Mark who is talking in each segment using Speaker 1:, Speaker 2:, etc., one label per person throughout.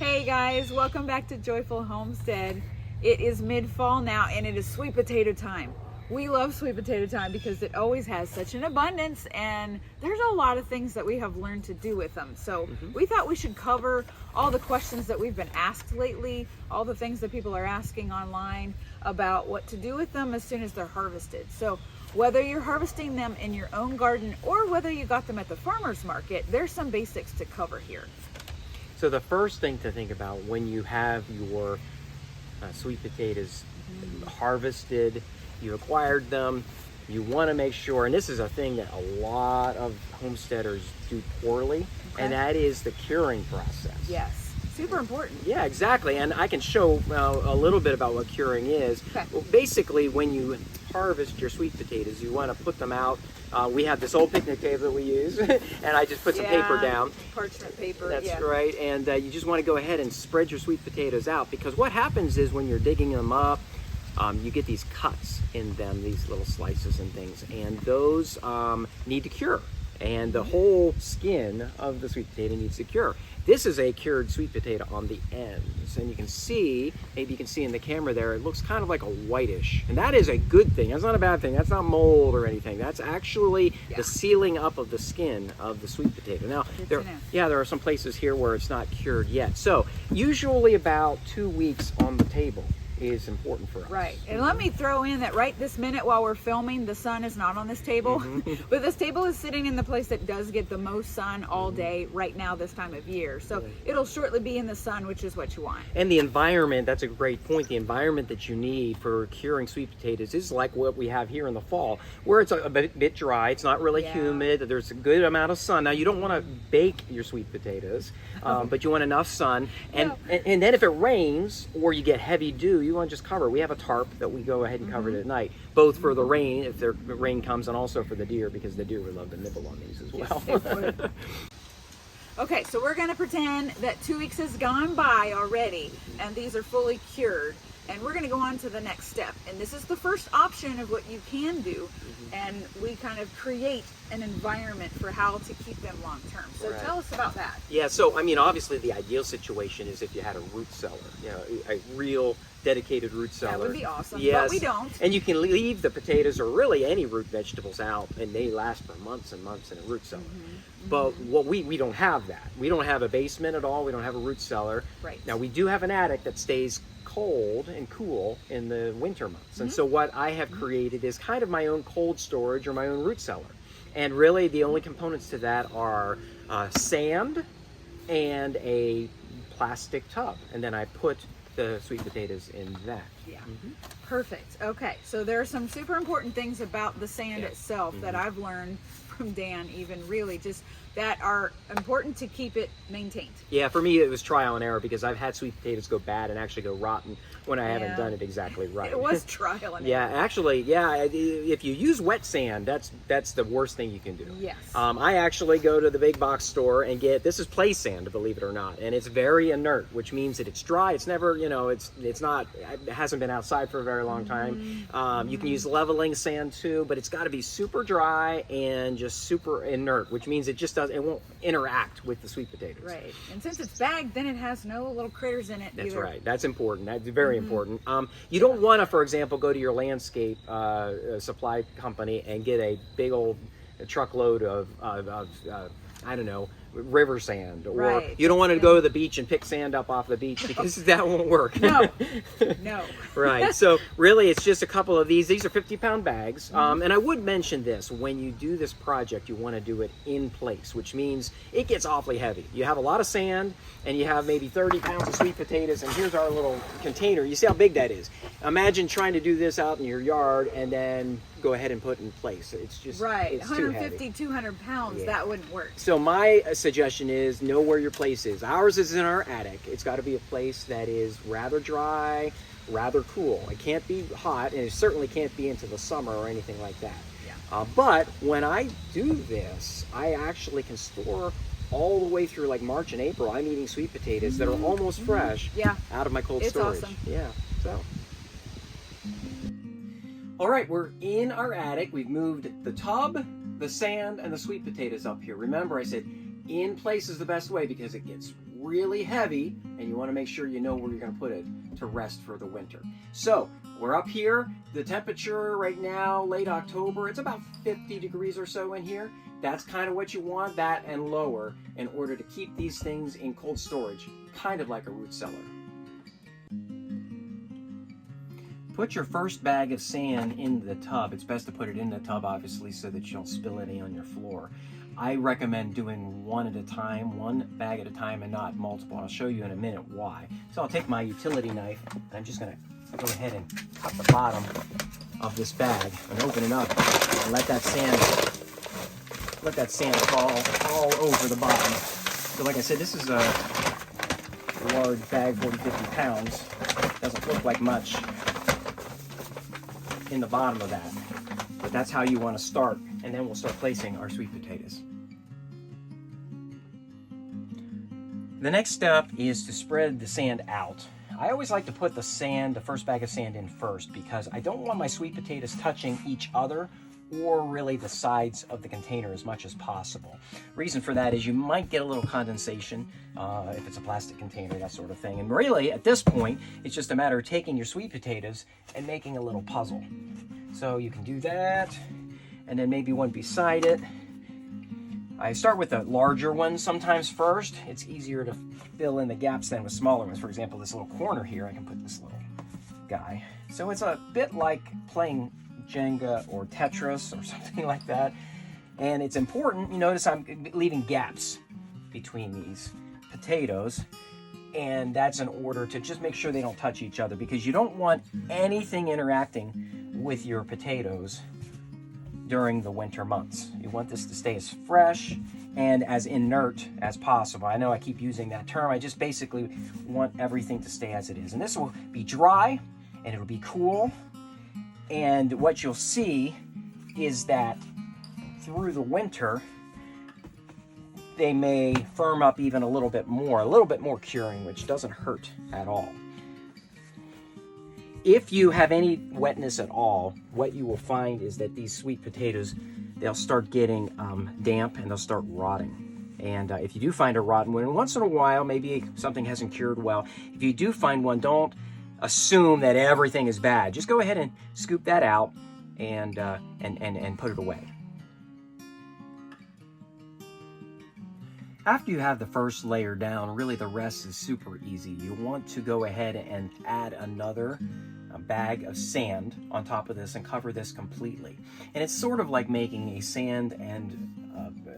Speaker 1: Hey guys, welcome back to Joyful Homestead. It is mid-fall now and it is sweet potato time. We love sweet potato time because it always has such an abundance and there's a lot of things that we have learned to do with them. So we thought we should cover all the questions that we've been asked lately, all the things that people are asking online about what to do with them as soon as they're harvested. So whether you're harvesting them in your own garden or whether you got them at the farmer's market, there's some basics to cover here.
Speaker 2: So the first thing to think about when you have your sweet potatoes harvested, you acquired them, you want to make sure, and this is a thing that a lot of homesteaders do poorly, and that is the curing process.
Speaker 1: Yes, super important.
Speaker 2: Yeah, exactly. And I can show a little bit about what curing is.
Speaker 1: Okay.
Speaker 2: Well, basically, when you harvest your sweet potatoes, you want to put them out. We have this old picnic table that we use, and I just put some paper down.
Speaker 1: Parchment paper.
Speaker 2: That's right. And you just want to go ahead and spread your sweet potatoes out, because what happens is when you're digging them up, you get these cuts in them, these little slices and things, and those need to cure. And the whole skin of the sweet potato needs to cure. This is a cured sweet potato on the ends, and you can see, maybe you can see in the camera there, it looks kind of like a whitish, and that is a good thing. That's not a bad thing. That's not mold or anything. That's actually the sealing up of the skin of the sweet potato. Now, there are some places here where it's not cured yet. So usually about 2 weeks on the table is important for us.
Speaker 1: Right. And let me throw in that right this minute while we're filming, the sun is not on this table, but this table is sitting in the place that does get the most sun all day right now this time of year. So it'll shortly be in the sun, which is what you want.
Speaker 2: And the environment, that's a great point. The environment that you need for curing sweet potatoes is like what we have here in the fall, where it's a bit dry. It's not really humid. There's a good amount of sun. Now, you don't want to bake your sweet potatoes, but you want enough sun. And then if it rains or you get heavy dew, you want to just cover. We have a tarp that we go ahead and cover it at night, both for the rain, if the rain comes, and also for the deer, because the deer would love to nibble on these as well.
Speaker 1: Yes, they would. Okay, so we're going to pretend that 2 weeks has gone by already, and these are fully cured. And we're going to go on to the next step. And this is the first option of what you can do. And we kind of create an environment for how to keep them long term. So tell us about that.
Speaker 2: Yeah, so I mean, obviously the ideal situation is if you had a root cellar, a real dedicated root cellar.
Speaker 1: That would be awesome,
Speaker 2: yes.
Speaker 1: But we don't.
Speaker 2: And you can leave the potatoes or really any root vegetables out, and they last for months and months in a root cellar. But what we don't have that. We don't have a basement at all. We don't have a root cellar.
Speaker 1: Right.
Speaker 2: Now, we do have an attic that stays cold and cool in the winter months. And so what I have created is kind of my own cold storage or my own root cellar. And really the only components to that are sand and a plastic tub. And then I put the sweet potatoes in that.
Speaker 1: Yeah. Perfect. Okay, so there are some super important things about the sand itself that I've learned from Dan, even really just that are important to keep it maintained.
Speaker 2: Yeah, for me it was trial and error, because I've had sweet potatoes go bad and actually go rotten when I haven't done it exactly right.
Speaker 1: It was trial and error.
Speaker 2: Yeah, actually, if you use wet sand, that's the worst thing you can do.
Speaker 1: Yes.
Speaker 2: I actually go to the big box store and get, this is play sand, believe it or not, and it's very inert, which means that it's dry. It's never, it hasn't been outside for a very long time. You can use leveling sand too, but it's got to be super dry and just super inert, which means it won't interact with the sweet potatoes.
Speaker 1: Right. And since it's bagged, then it has no little critters in it.
Speaker 2: That's right. That's important. That's very important. You don't want to, for example, go to your landscape supply company and get a big old truckload of I don't know, river sand, or you don't want to go to the beach and pick sand up off the beach, because that won't work.
Speaker 1: No.
Speaker 2: Right. So really it's just a couple of these are 50-pound bags. And I would mention this, when you do this project, you want to do it in place, which means it gets awfully heavy. You have a lot of sand and you have maybe 30 pounds of sweet potatoes, and here's our little container. You see how big that is? Imagine trying to do this out in your yard and then go ahead and put in place. It's just
Speaker 1: right.
Speaker 2: It's
Speaker 1: 150, 200 pounds. That wouldn't work.
Speaker 2: So my suggestion is know where your place is. Ours is in our attic. It's got to be a place that is rather dry, rather cool. It can't be hot, and it certainly can't be into the summer or anything like that. But when I do this, I actually can store all the way through like March and April. I'm eating sweet potatoes that are almost fresh out of my cold storage.
Speaker 1: Awesome.
Speaker 2: Yeah. So. All right, we're in our attic. We've moved the tub, the sand, and the sweet potatoes up here. Remember, I said in place is the best way because it gets really heavy, and you want to make sure you know where you're going to put it to rest for the winter. So we're up here. The temperature right now, late October, it's about 50 degrees or so in here. That's kind of what you want, that and lower, in order to keep these things in cold storage, kind of like a root cellar. Put your first bag of sand in the tub. It's best to put it in the tub, obviously, so that you don't spill any on your floor. I recommend doing one at a time, one bag at a time, and not multiple. I'll show you in a minute why. So I'll take my utility knife, and I'm just gonna go ahead and cut the bottom of this bag and open it up and let that sand fall all over the bottom. So like I said, this is a large bag, 40, 50 pounds. Doesn't look like much in the bottom of that, but that's how you want to start, and then we'll start placing our sweet potatoes. The next step is to spread the sand out. I always like to put the first bag of sand in first, because I don't want my sweet potatoes touching each other or really the sides of the container as much as possible. Reason for that is you might get a little condensation if it's a plastic container, that sort of thing. And really, at this point, it's just a matter of taking your sweet potatoes and making a little puzzle. So you can do that, and then maybe one beside it. I start with the larger ones sometimes first. It's easier to fill in the gaps than with smaller ones. For example, this little corner here, I can put this little guy. So it's a bit like playing Jenga or Tetris or something like that. And it's important, you notice I'm leaving gaps between these potatoes, and that's in order to just make sure they don't touch each other, because you don't want anything interacting with your potatoes during the winter months. You want this to stay as fresh and as inert as possible. I know I keep using that term. I just basically want everything to stay as it is. And this will be dry, and it'll be cool. And what you'll see is that through the winter, they may firm up even a little bit more curing, which doesn't hurt at all. If you have any wetness at all, what you will find is that these sweet potatoes, they'll start getting damp, and they'll start rotting. And if you do find a rotten one, once in a while, maybe something hasn't cured well. If you do find one, don't assume that everything is bad. Just go ahead and scoop that out and put it away. After you have the first layer down, really the rest is super easy. You want to go ahead and add another bag of sand on top of this and cover this completely. And it's sort of like making a sand and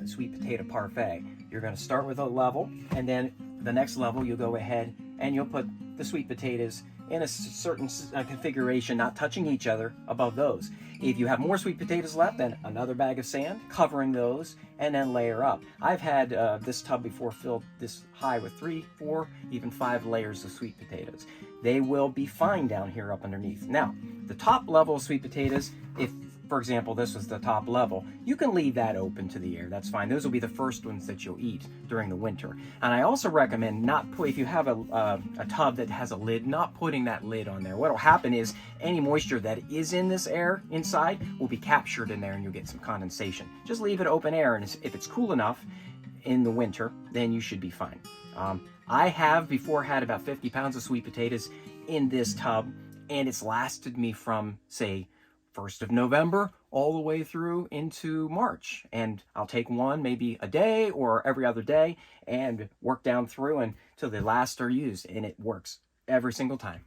Speaker 2: sweet potato parfait. You're going to start with a level, and then the next level you'll go ahead and you'll put the sweet potatoes in a certain configuration, not touching each other above those. If you have more sweet potatoes left, then another bag of sand covering those, and then layer up. I've had this tub before filled this high with 3, 4, even 5 layers of sweet potatoes. They will be fine down here up underneath. Now, the top level of sweet potatoes, if, for example, this was the top level, you can leave that open to the air. That's fine. Those will be the first ones that you'll eat during the winter. And I also recommend not put, if you have a tub that has a lid, not putting that lid on there. What will happen is any moisture that is in this air inside will be captured in there, and you'll get some condensation. Just leave it open air, and if it's cool enough in the winter, then you should be fine. I have before had about 50 pounds of sweet potatoes in this tub, and it's lasted me from, say, 1st of November all the way through into March. And I'll take one maybe a day or every other day and work down through until the last are used, and it works every single time.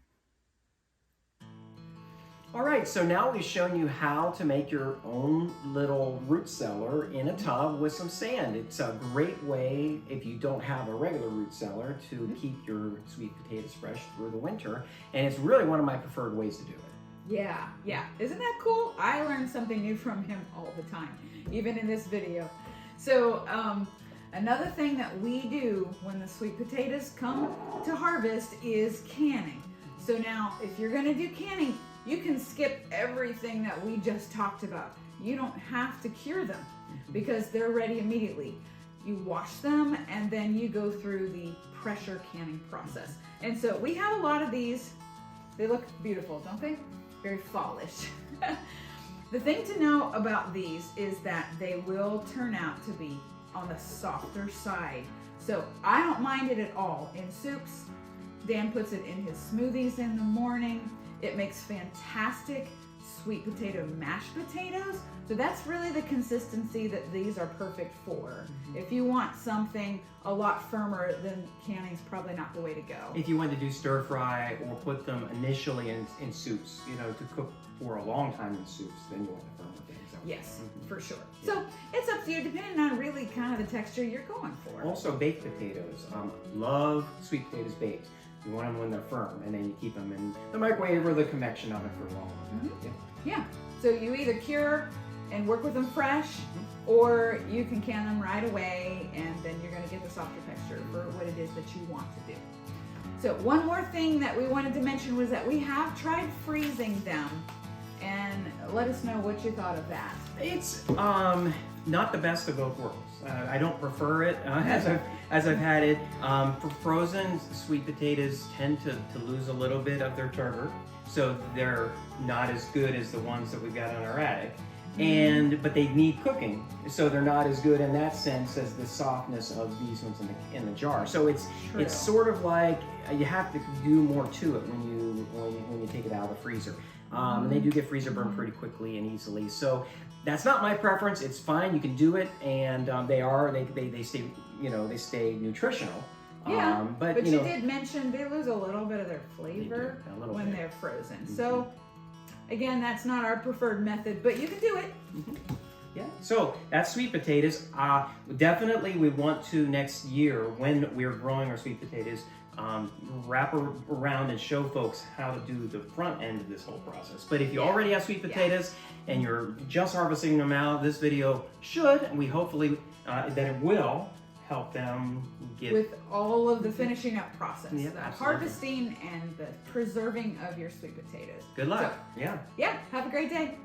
Speaker 2: All right, so now we've shown you how to make your own little root cellar in a tub with some sand. It's a great way, if you don't have a regular root cellar, to keep your sweet potatoes fresh through the winter. And it's really one of my preferred ways to do it.
Speaker 1: Yeah. Isn't that cool? I learn something new from him all the time, even in this video. So another thing that we do when the sweet potatoes come to harvest is canning. So now, if you're gonna do canning, you can skip everything that we just talked about. You don't have to cure them because they're ready immediately. You wash them, and then you go through the pressure canning process. And so we have a lot of these. They look beautiful, don't they? Very fallish. The thing to know about these is that they will turn out to be on the softer side. So I don't mind it at all in soups. Dan puts it in his smoothies in the morning. It makes fantastic sweet potato mashed potatoes. So that's really the consistency that these are perfect for. If you want something a lot firmer, then canning's probably not the way to go.
Speaker 2: If you want to do stir fry or put them initially in soups, you know, to cook for a long time in soups, then you want the firmer things.
Speaker 1: Yes, for sure. So it's up to you, depending on really kind of the texture you're going for.
Speaker 2: Also, baked potatoes. Love sweet potatoes baked. You want them when they're firm, and then you keep them in the microwave or the convection oven for a long time.
Speaker 1: Yeah. So you either cure and work with them fresh, or you can can them right away, and then you're going to get the softer texture for what it is that you want to do. So one more thing that we wanted to mention was that we have tried freezing them, and let us know what you thought of that.
Speaker 2: It's not the best of both worlds. I don't prefer it as I've had it. For frozen, sweet potatoes tend to lose a little bit of their turgor, so they're not as good as the ones that we've got on our attic. But they need cooking, so they're not as good in that sense as the softness of these ones in the jar. So it's sort of like you have to do more to it when you take it out of the freezer. And they do get freezer burned pretty quickly and easily. So that's not my preference. It's fine. You can do it, and they stay, you know, they stay nutritional.
Speaker 1: Yeah, but
Speaker 2: you know,
Speaker 1: did mention they lose a little bit of their flavor when they're frozen. So again, that's not our preferred method, but you can do it.
Speaker 2: Yeah, so that's sweet potatoes. Definitely we want to next year, when we're growing our sweet potatoes, wrap around and show folks how to do the front end of this whole process. But if you already have sweet potatoes and you're just harvesting them out, this video should, and we hopefully that it will help them get
Speaker 1: with all of the finishing up process,
Speaker 2: Yeah,
Speaker 1: the
Speaker 2: absolutely.
Speaker 1: harvesting and the preserving of your sweet potatoes.
Speaker 2: Good luck.
Speaker 1: So, yeah, have a great day.